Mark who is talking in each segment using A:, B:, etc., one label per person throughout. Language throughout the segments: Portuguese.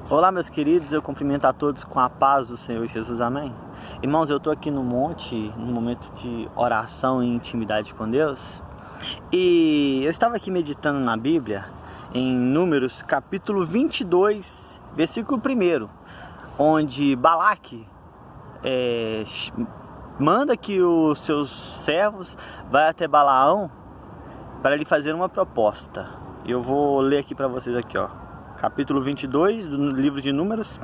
A: Olá, meus queridos, eu cumprimento a todos com a paz do Senhor Jesus, amém? Irmãos, eu estou aqui no monte, num momento de oração e intimidade com Deus, e eu estava aqui meditando na Bíblia, em Números capítulo 22, versículo 1, onde Balaque manda que os seus servos vá até Balaão para lhe fazer uma proposta. Eu vou ler aqui para vocês aqui, ó. Capítulo 22 do livro de Números.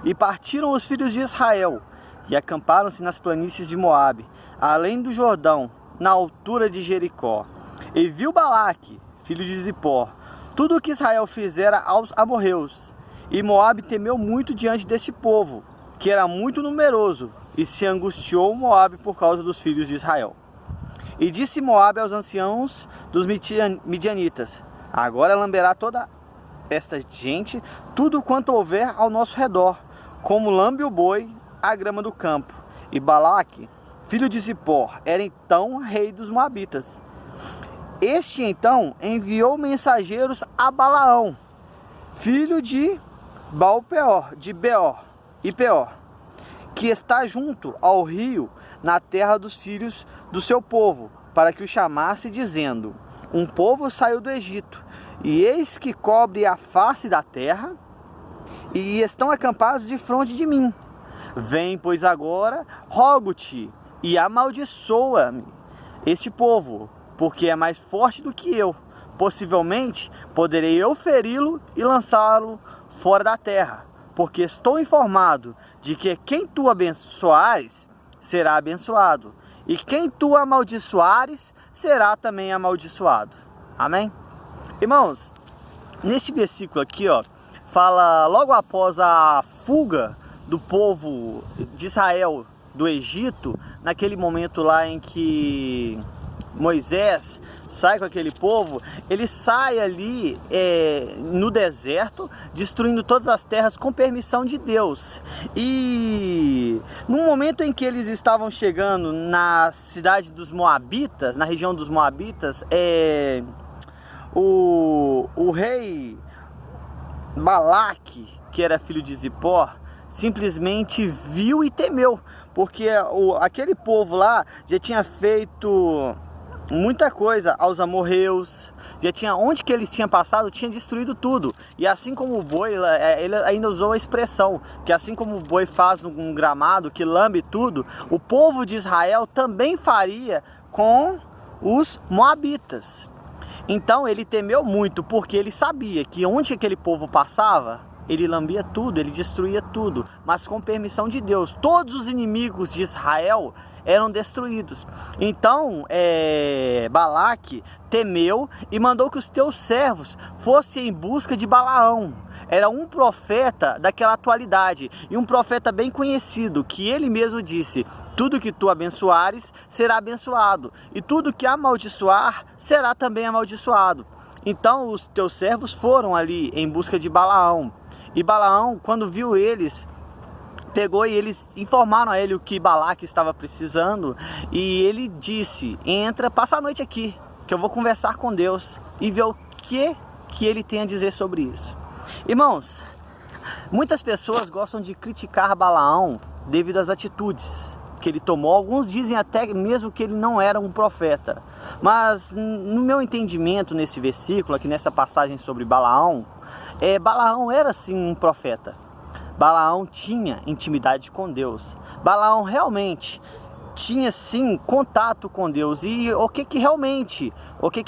A: E partiram os filhos de Israel e acamparam-se nas planícies de Moabe, além do Jordão, na altura de Jericó. E viu Balaque, filho de Zippor, tudo o que Israel fizera aos amorreus. E Moabe temeu muito diante deste povo, que era muito numeroso, e se angustiou Moabe por causa dos filhos de Israel. E disse Moabe aos anciãos dos midianitas: agora lamberá toda esta gente tudo quanto houver ao nosso redor, como lambe o boi a grama do campo. E Balaque, filho de Zippor, era então rei dos Moabitas. Este então enviou mensageiros a Balaão, filho de Baal-peor, de Beor e Peor, que está junto ao rio, na terra dos filhos do seu povo, para que o chamasse, dizendo: um povo saiu do Egito, e eis que cobre a face da terra, e estão acampados defronte de mim. Vem, pois, agora, rogo-te, e amaldiçoa-me este povo, porque é mais forte do que eu. Possivelmente poderei eu feri-lo e lançá-lo fora da terra, porque estou informado de que quem tu abençoares será abençoado, e quem tu amaldiçoares será também amaldiçoado. Amém? Irmãos, neste versículo aqui, ó, fala logo após a fuga do povo de Israel do Egito, naquele momento lá em que Moisés sai com aquele povo, ele sai ali no deserto, destruindo todas as terras com permissão de Deus. E no momento em que eles estavam chegando na cidade dos Moabitas, na região dos Moabitas, o rei Balaque, que era filho de Zippor, simplesmente viu e temeu, porque aquele povo lá já tinha feito muita coisa aos amorreus, já tinha, onde que eles tinham passado, tinha destruído tudo. E assim como o boi, ele ainda usou a expressão, que assim como o boi faz num gramado, que lambe tudo, o povo de Israel também faria com os moabitas. Então ele temeu muito, porque ele sabia que onde aquele povo passava, ele lambia tudo, ele destruía tudo, mas com permissão de Deus. Todos os inimigos de Israel eram destruídos. Então Balaque temeu e mandou que os teus servos fossem em busca de Balaão. Era um profeta daquela atualidade, e um profeta bem conhecido, que ele mesmo disse: tudo que tu abençoares será abençoado, e tudo que amaldiçoar será também amaldiçoado. Então os teus servos foram ali em busca de Balaão. E Balaão, quando viu eles, pegou e eles informaram a ele o que Balaque estava precisando. E ele disse: entra, passa a noite aqui, que eu vou conversar com Deus e ver o que ele tem a dizer sobre isso. Irmãos, muitas pessoas gostam de criticar Balaão devido às atitudes que ele tomou. Alguns dizem até mesmo que ele não era um profeta. Mas no meu entendimento, nesse versículo, aqui nessa passagem sobre Balaão, Balaão era sim um profeta. Balaão tinha intimidade com Deus. Balaão realmente tinha sim contato com Deus. E o que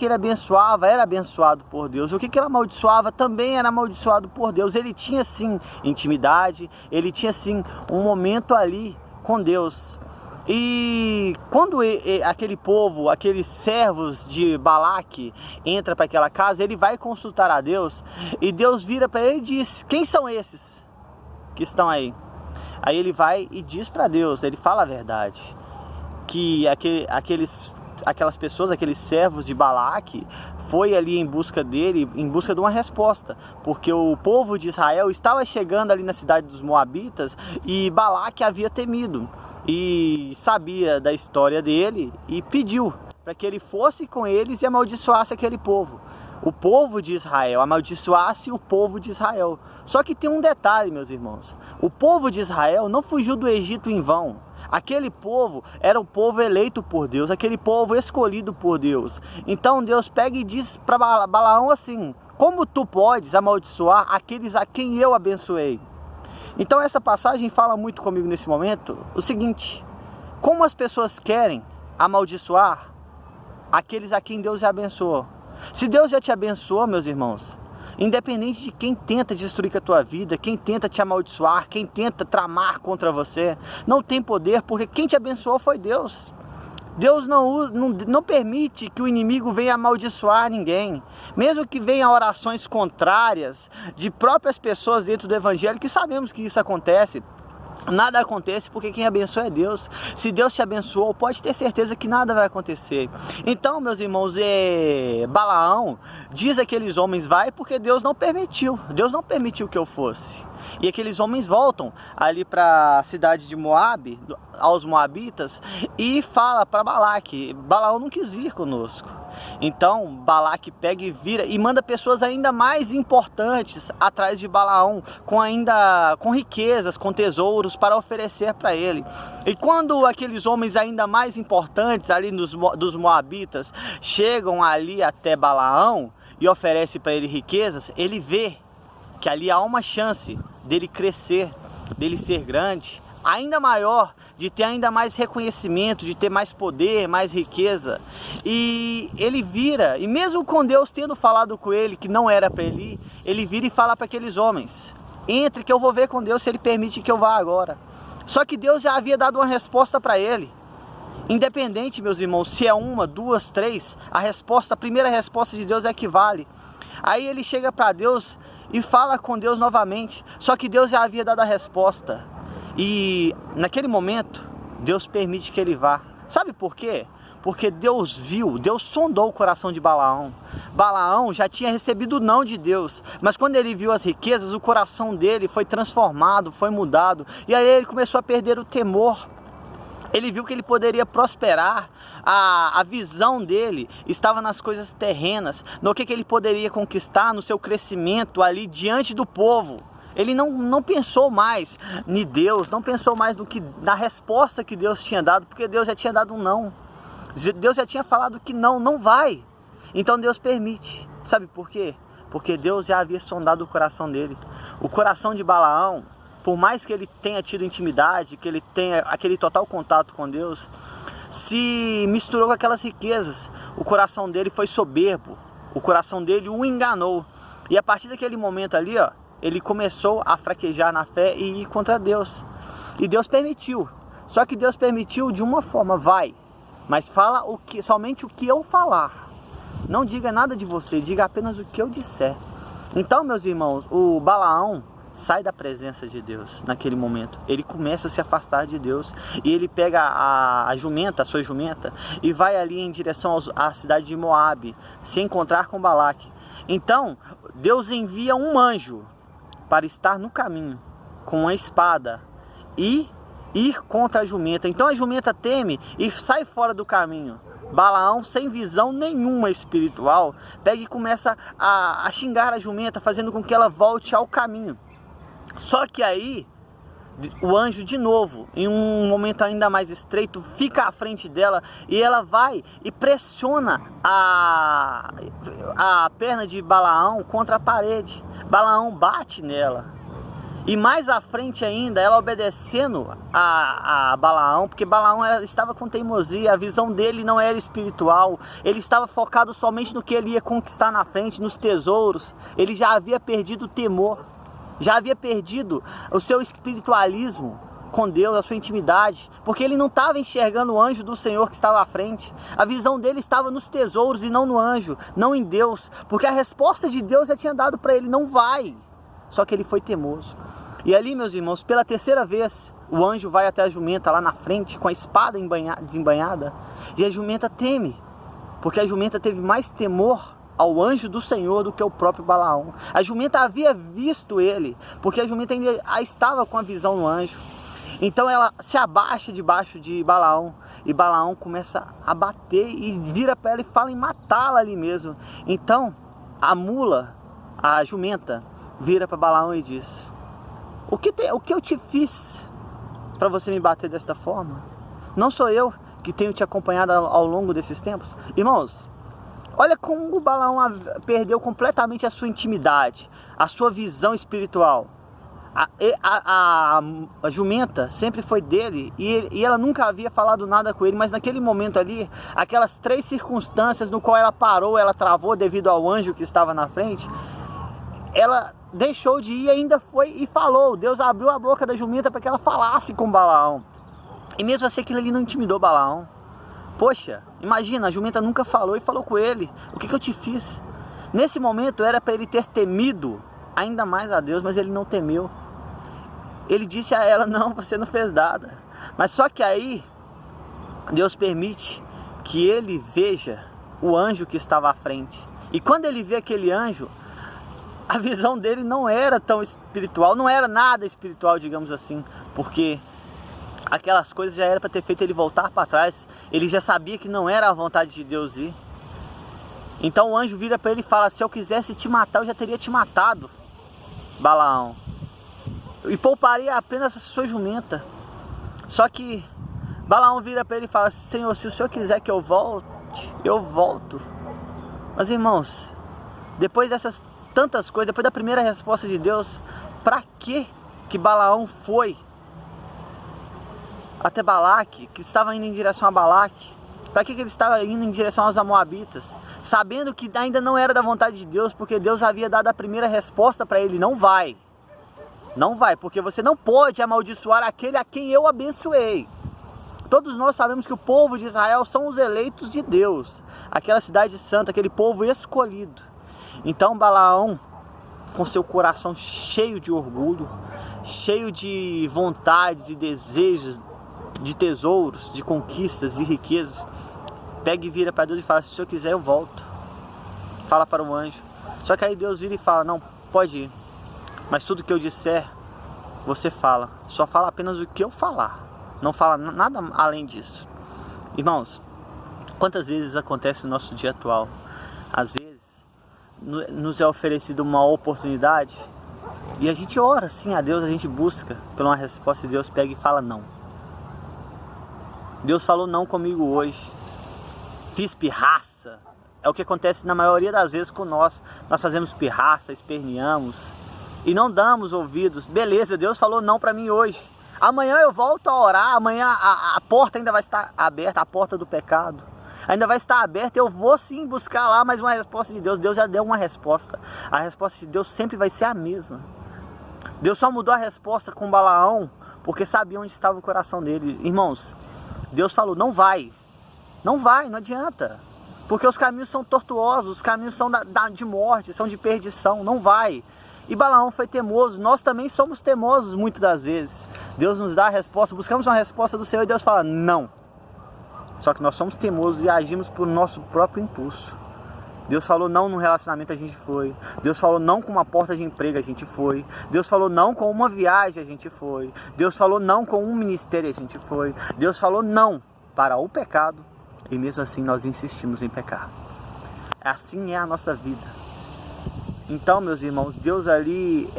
A: ele abençoava era abençoado por Deus. O que ele amaldiçoava também era amaldiçoado por Deus. Ele tinha sim intimidade, ele tinha sim um momento ali com Deus. E quando aquele povo, aqueles servos de Balaque entra para aquela casa, ele vai consultar a Deus, e Deus vira para ele e diz: quem são esses que estão aí? Aí ele vai e diz para Deus, ele fala a verdade, que aquelas pessoas, aqueles servos de Balaque, foi ali em busca dele, em busca de uma resposta, porque o povo de Israel estava chegando ali na cidade dos Moabitas, e Balaque havia temido e sabia da história dele, e pediu para que ele fosse com eles e amaldiçoasse aquele povo. o povo de Israel, amaldiçoasse o povo de Israel. Só que tem um detalhe, meus irmãos, o povo de Israel não fugiu do Egito em vão. Aquele povo era o povo eleito por Deus, aquele povo escolhido por Deus. Então Deus pega e diz para Balaão assim: como tu podes amaldiçoar aqueles a quem eu abençoei? Então essa passagem fala muito comigo nesse momento o seguinte: como as pessoas querem amaldiçoar aqueles a quem Deus já abençoou? Se Deus já te abençoou, meus irmãos, independente de quem tenta destruir a tua vida, quem tenta te amaldiçoar, quem tenta tramar contra você, não tem poder, porque quem te abençoou foi Deus. Deus não permite que o inimigo venha amaldiçoar ninguém. Mesmo que venham orações contrárias de próprias pessoas dentro do evangelho, que sabemos que isso acontece, nada acontece porque quem abençoa é Deus. Se Deus te abençoou, pode ter certeza que nada vai acontecer. Então, meus irmãos, Balaão diz àqueles homens: vai, porque Deus não permitiu. Deus não permitiu que eu fosse. E aqueles homens voltam ali para a cidade de Moabe, aos moabitas, e fala para Balaque: Balaão não quis vir conosco. Então Balaque pega e vira e manda pessoas ainda mais importantes atrás de Balaão, com riquezas, com tesouros para oferecer para ele. E quando aqueles homens ainda mais importantes ali dos moabitas chegam ali até Balaão e oferecem para ele riquezas, ele vê que ali há uma chance dele crescer, dele ser grande, ainda maior, de ter ainda mais reconhecimento, de ter mais poder, mais riqueza. E ele vira, e mesmo com Deus tendo falado com ele que não era para ele ir, ele vira e fala para aqueles homens: entre que eu vou ver com Deus se ele permite que eu vá agora. Só que Deus já havia dado uma resposta para ele. Independente, meus irmãos, se é uma, duas, três, a primeira resposta de Deus é que vale. Aí ele chega para Deus e fala com Deus novamente, só que Deus já havia dado a resposta. E naquele momento, Deus permite que ele vá. Sabe por quê? Porque Deus sondou o coração de Balaão. Balaão já tinha recebido o não de Deus, mas quando ele viu as riquezas, o coração dele foi transformado, foi mudado. E aí ele começou a perder o temor. Ele viu que ele poderia prosperar. A visão dele estava nas coisas terrenas, no que ele poderia conquistar, no seu crescimento ali diante do povo. Ele não pensou mais em Deus, não pensou mais na resposta que Deus tinha dado, porque Deus já tinha dado um não. Deus já tinha falado que não vai. Então Deus permite. Sabe por quê? Porque Deus já havia sondado o coração dele. O coração de Balaão, por mais que ele tenha tido intimidade, que ele tenha aquele total contato com Deus, se misturou com aquelas riquezas. O coração dele foi soberbo, o coração dele o enganou. E a partir daquele momento ali, ele começou a fraquejar na fé e ir contra Deus. E Deus permitiu. Só que Deus permitiu de uma forma: vai, mas fala somente o que eu falar. Não diga nada de você, diga apenas o que eu disser. Então, meus irmãos, o Balaão sai da presença de Deus naquele momento. Ele começa a se afastar de Deus. E ele pega a sua jumenta, e vai ali em direção à cidade de Moabe, se encontrar com Balaque. Então, Deus envia um anjo para estar no caminho, com uma espada, e ir contra a jumenta. Então a jumenta teme e sai fora do caminho. Balaão, sem visão nenhuma espiritual, pega e começa a xingar a jumenta, fazendo com que ela volte ao caminho. Só que aí, o anjo de novo, em um momento ainda mais estreito, fica à frente dela, e ela vai e pressiona a perna de Balaão contra a parede. Balaão bate nela. E mais à frente ainda, ela obedecendo a Balaão, porque Balaão estava com teimosia, a visão dele não era espiritual, ele estava focado somente no que ele ia conquistar na frente, nos tesouros. Ele já havia perdido o temor, já havia perdido o seu espiritualismo com Deus, a sua intimidade, porque ele não estava enxergando o anjo do Senhor que estava à frente. A visão dele estava nos tesouros e não no anjo, não em Deus, porque a resposta de Deus já tinha dado para ele: não vai. Só que ele foi teimoso. E ali, meus irmãos, pela terceira vez, o anjo vai até a jumenta lá na frente, com a espada desembainhada, e a jumenta teme, porque a jumenta teve mais temor ao anjo do Senhor do que o próprio Balaão. A jumenta havia visto ele, porque a jumenta ainda estava com a visão no anjo. Então ela se abaixa debaixo de Balaão, e Balaão começa a bater e vira para ela e fala em matá-la ali mesmo. Então a mula, a jumenta, vira para Balaão e diz: o que eu te fiz para você me bater desta forma? Não sou eu que tenho te acompanhado ao longo desses tempos? Irmãos, olha como o Balaão perdeu completamente a sua intimidade, a sua visão espiritual. A jumenta sempre foi dele e ela nunca havia falado nada com ele, mas naquele momento ali, aquelas 3 circunstâncias no qual ela parou, ela travou devido ao anjo que estava na frente, ela deixou de ir e ainda foi e falou. Deus abriu a boca da jumenta para que ela falasse com Balaão. E mesmo assim aquilo ali não intimidou Balaão. Poxa, imagina, a jumenta nunca falou e falou com ele: o que eu te fiz? Nesse momento era para ele ter temido ainda mais a Deus, mas ele não temeu. Ele disse a ela: não, você não fez nada. Mas só que aí Deus permite que ele veja o anjo que estava à frente. E quando ele vê aquele anjo, a visão dele não era tão espiritual, não era nada espiritual, digamos assim, porque aquelas coisas já era para ter feito ele voltar para trás. Ele já sabia que não era a vontade de Deus ir. Então o anjo vira para ele e fala: se eu quisesse te matar, eu já teria te matado, Balaão, e pouparia apenas a sua jumenta. Só que Balaão vira para ele e fala: Senhor, se o Senhor quiser que eu volte, eu volto. Mas irmãos, depois dessas tantas coisas, depois da primeira resposta de Deus, para que Balaão foi até Balaque, que estava indo em direção a Balaque? Para que ele estava indo em direção aos Moabitas? Sabendo que ainda não era da vontade de Deus, porque Deus havia dado a primeira resposta para ele: não vai. Não vai, porque você não pode amaldiçoar aquele a quem eu abençoei. Todos nós sabemos que o povo de Israel são os eleitos de Deus, aquela cidade santa, aquele povo escolhido. Então Balaão, com seu coração cheio de orgulho, cheio de vontades e desejos, de tesouros, de conquistas, de riquezas, pega e vira para Deus e fala: se o Senhor quiser eu volto. Fala para o anjo. Só que aí Deus vira e fala: não, pode ir, mas tudo que eu disser, você fala. Só fala apenas o que eu falar. Não fala nada além disso. Irmãos, quantas vezes acontece no nosso dia atual? Às vezes nos é oferecida uma oportunidade e a gente ora sim a Deus, a gente busca por uma resposta e Deus pega e fala: não. Deus falou não comigo hoje. Fiz pirraça. É o que acontece na maioria das vezes com nós. Nós fazemos pirraça, esperneamos e não damos ouvidos. Beleza, Deus falou não para mim hoje. Amanhã eu volto a orar. Amanhã a porta ainda vai estar aberta, a porta do pecado ainda vai estar aberta. Eu vou sim buscar lá mais uma resposta de Deus. Deus já deu uma resposta. A resposta de Deus sempre vai ser a mesma. Deus só mudou a resposta com Balaão porque sabia onde estava o coração dele. Irmãos, Deus falou: não vai. Não vai, não adianta. Porque os caminhos são tortuosos, os caminhos são de morte, são de perdição. Não vai. E Balaão foi teimoso. Nós também somos teimosos muitas das vezes. Deus nos dá a resposta, buscamos uma resposta do Senhor e Deus fala: não. Só que nós somos teimosos e agimos por nosso próprio impulso. Deus falou não no relacionamento, a gente foi. Deus falou não com uma porta de emprego, a gente foi. Deus falou não com uma viagem, a gente foi. Deus falou não com um ministério, a gente foi. Deus falou não para o pecado e mesmo assim nós insistimos em pecar. Assim é a nossa vida. Então, meus irmãos, Deus ali,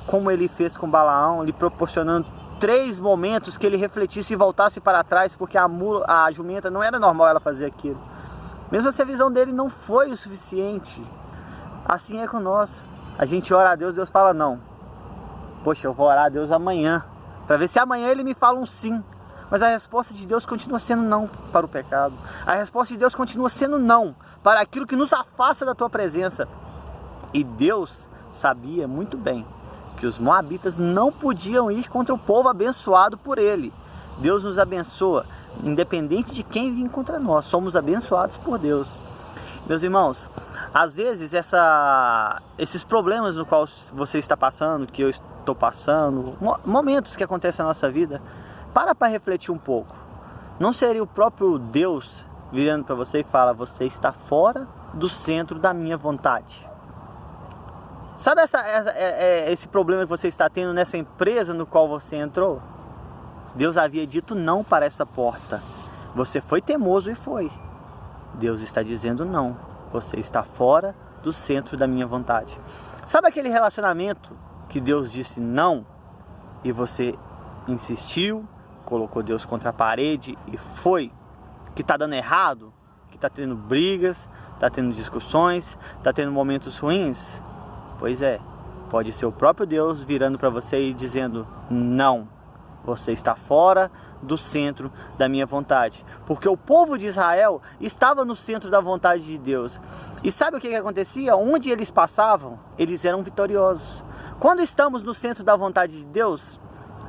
A: como ele fez com Balaão, lhe proporcionando 3 momentos que ele refletisse e voltasse para trás, porque a jumenta não era normal ela fazer aquilo. Mesmo se a visão dele não foi o suficiente, assim é com nós. A gente ora a Deus, Deus fala não. Poxa, eu vou orar a Deus amanhã, para ver se amanhã ele me fala um sim. Mas a resposta de Deus continua sendo não para o pecado. A resposta de Deus continua sendo não para aquilo que nos afasta da tua presença. E Deus sabia muito bem que os moabitas não podiam ir contra o povo abençoado por ele. Deus nos abençoa, independente de quem vir contra nós, somos abençoados por Deus. Meus irmãos, às vezes esses problemas no qual você está passando, que eu estou passando, momentos que acontecem na nossa vida, para refletir um pouco. Não seria o próprio Deus virando para você e fala: você está fora do centro da minha vontade? Sabe esse problema que você está tendo nessa empresa no qual você entrou? Deus havia dito não para essa porta. Você foi teimoso e foi. Deus está dizendo não. Você está fora do centro da minha vontade. Sabe aquele relacionamento que Deus disse não e você insistiu, colocou Deus contra a parede e foi? Que está dando errado? Que está tendo brigas, está tendo discussões, está tendo momentos ruins? Pois é, pode ser o próprio Deus virando para você e dizendo não, você está fora do centro da minha vontade. Porque o povo de Israel estava no centro da vontade de Deus. E sabe o que acontecia? Onde eles passavam, eles eram vitoriosos. Quando estamos no centro da vontade de Deus,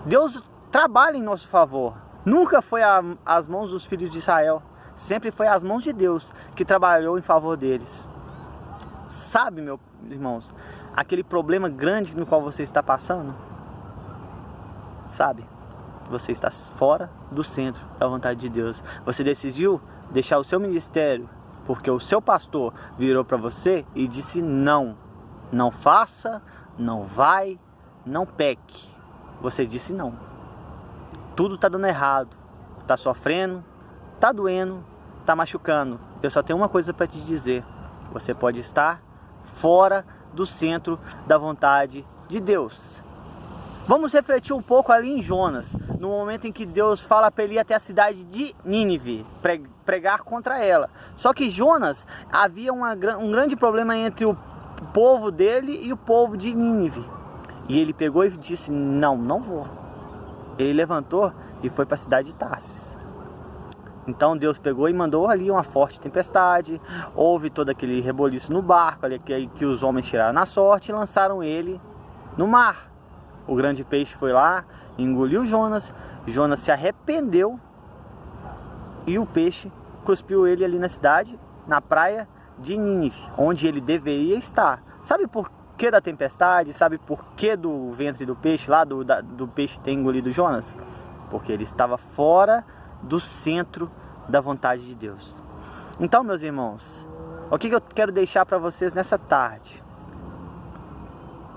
A: Deus trabalha em nosso favor. Nunca foi às mãos dos filhos de Israel. Sempre foi às mãos de Deus que trabalhou em favor deles. Sabe, meus irmãos, aquele problema grande no qual você está passando? Sabe? Você está fora do centro da vontade de Deus. Você decidiu deixar o seu ministério porque o seu pastor virou para você e disse não. Não faça, não vai, não peque. Você disse não. Tudo está dando errado. Está sofrendo, está doendo, está machucando. Eu só tenho uma coisa para te dizer. Você pode estar fora do centro da vontade de Deus. Vamos refletir um pouco ali em Jonas, no momento em que Deus fala para ele ir até a cidade de Nínive, pregar contra ela. Só que Jonas, havia um grande problema entre o povo dele e o povo de Nínive. E ele pegou e disse, não vou. Ele levantou e foi para a cidade de Tarsis. Então Deus pegou e mandou ali uma forte tempestade, houve todo aquele reboliço no barco, ali, que os homens tiraram na sorte e lançaram ele no mar. O grande peixe foi lá, engoliu Jonas, Jonas se arrependeu e o peixe cuspiu ele ali na cidade, na praia de Nínive, onde ele deveria estar. Sabe por que da tempestade? Sabe por que do ventre do peixe lá, do peixe ter engolido Jonas? Porque ele estava fora do centro da vontade de Deus. Então, meus irmãos, o que eu quero deixar para vocês nessa tarde?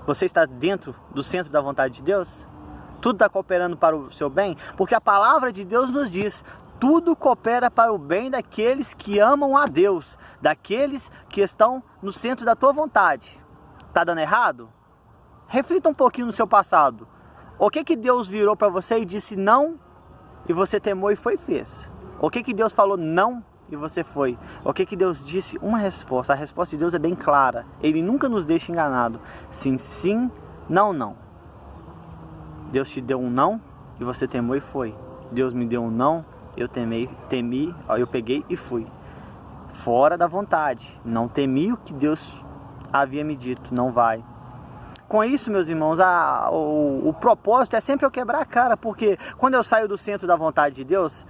A: Você está dentro do centro da vontade de Deus? Tudo está cooperando para o seu bem? Porque a palavra de Deus nos diz, tudo coopera para o bem daqueles que amam a Deus, daqueles que estão no centro da tua vontade. Está dando errado? Reflita um pouquinho no seu passado. O que Deus virou para você e disse não, e você temou e foi e fez? O que Deus falou não, e você foi? O que Deus disse? Uma resposta. A resposta de Deus é bem clara. Ele nunca nos deixa enganado. Sim, sim, não, não. Deus te deu um não, e você temou e foi. Deus me deu um não, eu temi, eu peguei e fui. Fora da vontade. Não temi o que Deus havia me dito. Não vai. Com isso, meus irmãos, o propósito é sempre eu quebrar a cara, porque quando eu saio do centro da vontade de Deus,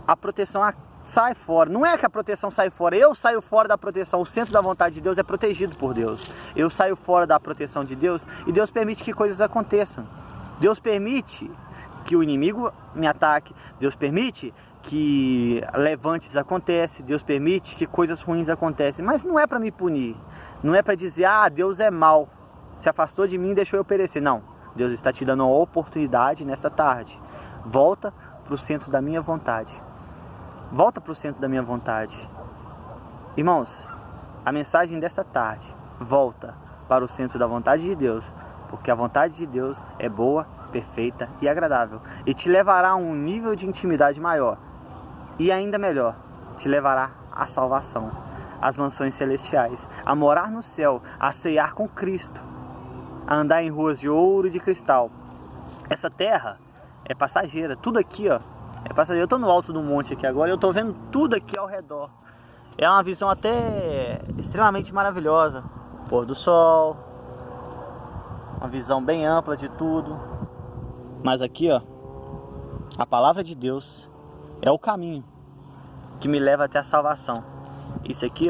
A: a proteção sai fora. Não é que a proteção sai fora, eu saio fora da proteção. O centro da vontade de Deus é protegido por Deus. Eu saio fora da proteção de Deus e Deus permite que coisas aconteçam. Deus permite que o inimigo me ataque. Deus permite que levantes acontecem. Deus permite que coisas ruins acontecem. Mas não é para me punir. Não é para dizer, Deus é mau, se afastou de mim e deixou eu perecer. Não, Deus está te dando uma oportunidade nessa tarde. Volta para o centro da minha vontade. Volta para o centro da minha vontade. Irmãos, a mensagem desta tarde, volta para o centro da vontade de Deus, porque a vontade de Deus é boa, perfeita e agradável, e te levará a um nível de intimidade maior, e ainda melhor, te levará à salvação, às mansões celestiais, a morar no céu, a ceiar com Cristo, a andar em ruas de ouro e de cristal. Essa terra é passageira, tudo aqui é passageiro. Eu estou no alto do monte aqui agora, eu estou vendo tudo aqui ao redor. É uma visão até extremamente maravilhosa. Pôr do sol, uma visão bem ampla de tudo. Mas aqui, a palavra de Deus é o caminho que me leva até a salvação. Isso aqui,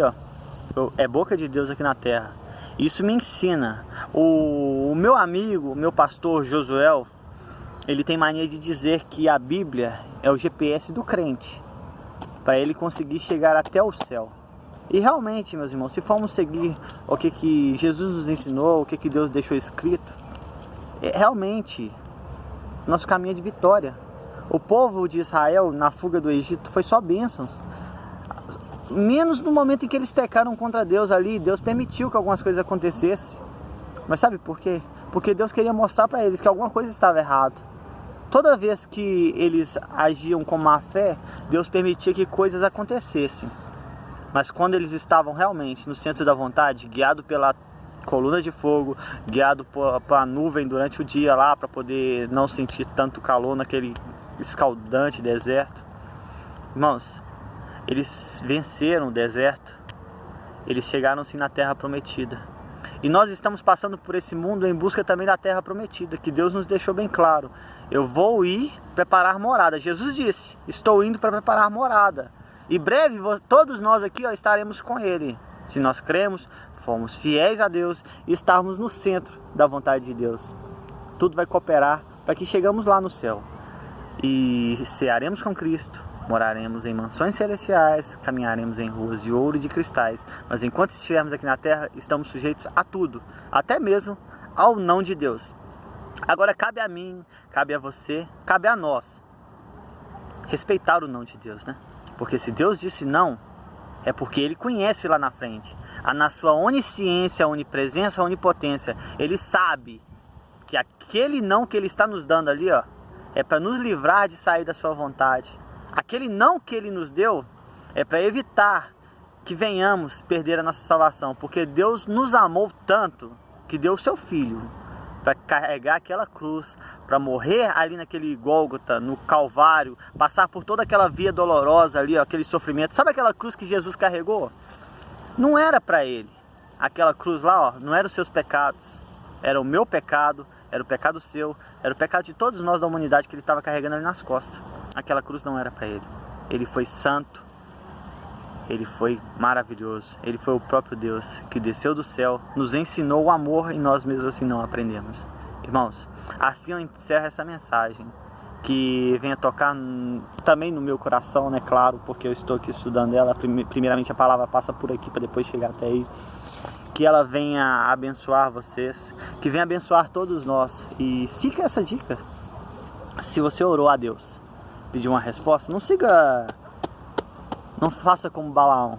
A: é boca de Deus aqui na terra. Isso me ensina. O meu amigo, o meu pastor Josuel, ele tem mania de dizer que a Bíblia é o GPS do crente, para ele conseguir chegar até o céu. E realmente, meus irmãos, se formos seguir o que Jesus nos ensinou, o que Deus deixou escrito, realmente, nosso caminho é de vitória. O povo de Israel, na fuga do Egito, foi só bênçãos. menos no momento em que eles pecaram contra Deus ali. Deus permitiu que algumas coisas acontecessem. Mas sabe por quê? Porque Deus queria mostrar para eles que alguma coisa estava errada. Toda vez que eles agiam com má fé, Deus permitia que coisas acontecessem. Mas quando eles estavam realmente no centro da vontade, guiado pela coluna de fogo, guiado pela nuvem durante o dia lá, para poder não sentir tanto calor naquele escaldante deserto. Irmãos, eles venceram o deserto, eles chegaram sim na terra prometida. E nós estamos passando por esse mundo em busca também da terra prometida, que Deus nos deixou bem claro. Eu vou ir preparar morada. Jesus disse, estou indo para preparar morada. E breve todos nós aqui estaremos com Ele. Se nós cremos, formos fiéis a Deus e estarmos no centro da vontade de Deus. Tudo vai cooperar para que chegamos lá no céu. E cearemos com Cristo, moraremos em mansões celestiais, caminharemos em ruas de ouro e de cristais. Mas enquanto estivermos aqui na terra, estamos sujeitos a tudo, até mesmo ao não de Deus. Agora cabe a mim, cabe a você, cabe a nós respeitar o não de Deus, né? Porque se Deus disse não, é porque Ele conhece lá na frente. Na sua onisciência, onipresença, onipotência, Ele sabe que aquele não que Ele está nos dando ali, é para nos livrar de sair da sua vontade. Aquele não que Ele nos deu é para evitar que venhamos perder a nossa salvação. Porque Deus nos amou tanto que deu o seu Filho para carregar aquela cruz, para morrer ali naquele Gólgota, no Calvário, passar por toda aquela via dolorosa ali, aquele sofrimento. Sabe aquela cruz que Jesus carregou? Não era para Ele. Aquela cruz lá, não era os seus pecados. Era o meu pecado, era o pecado seu, era o pecado de todos nós da humanidade que Ele estava carregando ali nas costas. Aquela cruz não era para Ele. Ele foi santo. Ele foi maravilhoso. Ele foi o próprio Deus que desceu do céu, nos ensinou o amor e nós mesmos assim não aprendemos. Irmãos, assim eu encerro essa mensagem. Que venha tocar também no meu coração, né? Claro, porque eu estou aqui estudando ela. Primeiramente a palavra passa por aqui para depois chegar até aí. Que ela venha abençoar vocês. Que venha abençoar todos nós. E fica essa dica. Se você orou a Deus, pediu uma resposta, não faça como Balaão.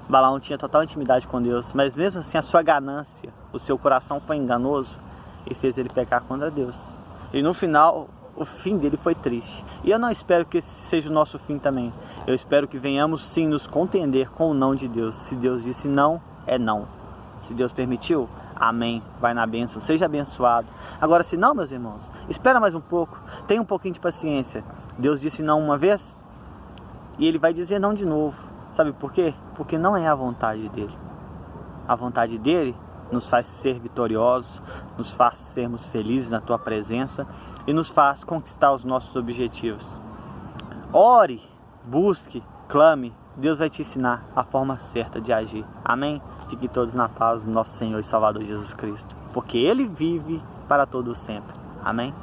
A: Balaão tinha total intimidade com Deus, mas mesmo assim a sua ganância, o seu coração foi enganoso e fez ele pecar contra Deus. E no final, o fim dele foi triste. E eu não espero que esse seja o nosso fim também. Eu espero que venhamos sim nos contender com o não de Deus. Se Deus disse não, é não. Se Deus permitiu, amém. Vai na bênção, seja abençoado. Agora se não, meus irmãos, espera mais um pouco, tenha um pouquinho de paciência. Deus disse não uma vez, e Ele vai dizer não de novo. Sabe por quê? Porque não é a vontade dEle. A vontade dEle nos faz ser vitoriosos, nos faz sermos felizes na Tua presença e nos faz conquistar os nossos objetivos. Ore, busque, clame. Deus vai te ensinar a forma certa de agir. Amém? Fiquem todos na paz do nosso Senhor e Salvador Jesus Cristo. Porque Ele vive para todo sempre. Amém?